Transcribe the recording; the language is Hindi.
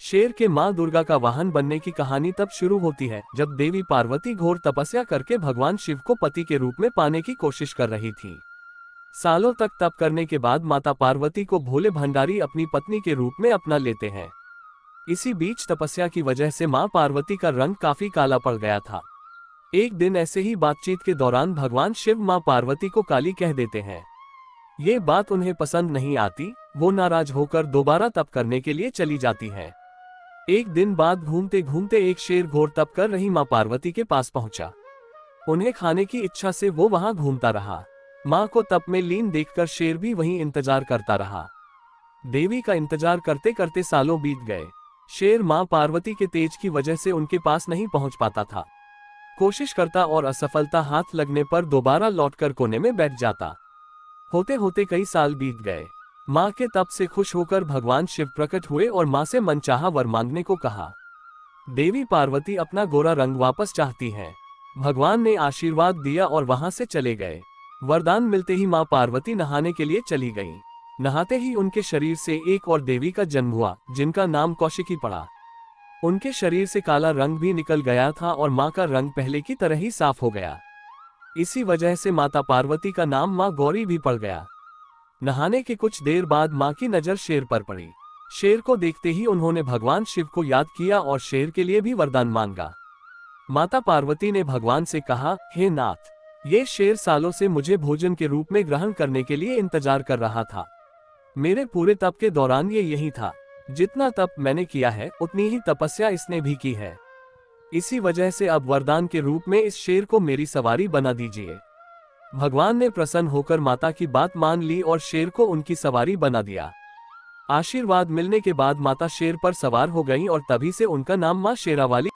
शेर के मां दुर्गा का वाहन बनने की कहानी तब शुरू होती है जब देवी पार्वती घोर तपस्या करके भगवान शिव को पति के रूप में पाने की कोशिश कर रही थी। सालों तक तप करने के बाद माता पार्वती को भोले भंडारी अपनी पत्नी के रूप में अपना लेते हैं। इसी बीच तपस्या की वजह से मां पार्वती का रंग काफी काला पड़ गया था। एक दिन ऐसे ही बातचीत के दौरान भगवान शिव मां पार्वती को काली कह देते हैं। ये बात उन्हें पसंद नहीं आती, वो नाराज होकर दोबारा तप करने के लिए चली जाती हैं। एक दिन बाद घूमते घूमते एक शेर घोर तप कर रही मां पार्वती के पास पहुंचा। उन्हें खाने की इच्छा से वो वहां घूमता रहा। मां को तप में लीन देखकर शेर भी वहीं इंतजार करता रहा। देवी का इंतजार करते करते सालों बीत गए। शेर मां पार्वती के तेज की वजह से उनके पास नहीं पहुंच पाता था। कोशिश करता और असफलता हाथ लगने पर दोबारा लौटकर कोने में बैठ जाता। होते होते कई साल बीत गए। मां के तप से खुश होकर भगवान शिव प्रकट हुए और मां से मनचाहा वर मांगने को कहा। देवी पार्वती अपना गोरा रंग वापस चाहती हैं। भगवान ने आशीर्वाद दिया और वहां से चले गए। वरदान मिलते ही मां पार्वती नहाने के लिए चली गईं। नहाते ही उनके शरीर से एक और देवी का जन्म हुआ, जिनका नाम कौशिकी पड़ा। उनके शरीर से काला रंग भी निकल गया था और मां का रंग पहले की तरह ही साफ हो गया। इसी वजह से माता पार्वती का नाम मां गौरी भी पड़ गया। नहाने के कुछ देर बाद मां की नजर शेर पर पड़ी। शेर को देखते ही उन्होंने भगवान शिव को याद किया और शेर के लिए भी वरदान मांगा। माता पार्वती ने भगवान से कहा, हे नाथ, ये शेर सालों से मुझे भोजन के रूप में ग्रहण करने के लिए इंतजार कर रहा था। मेरे पूरे तप के दौरान ये यही था। जितना तप मैंने किया है उतनी ही तपस्या इसने भी की है। इसी वजह से अब वरदान के रूप में इस शेर को मेरी सवारी बना दीजिए। भगवान ने प्रसन्न होकर माता की बात मान ली और शेर को उनकी सवारी बना दिया। आशीर्वाद मिलने के बाद माता शेर पर सवार हो गईं और तभी से उनका नाम मां शेरावाली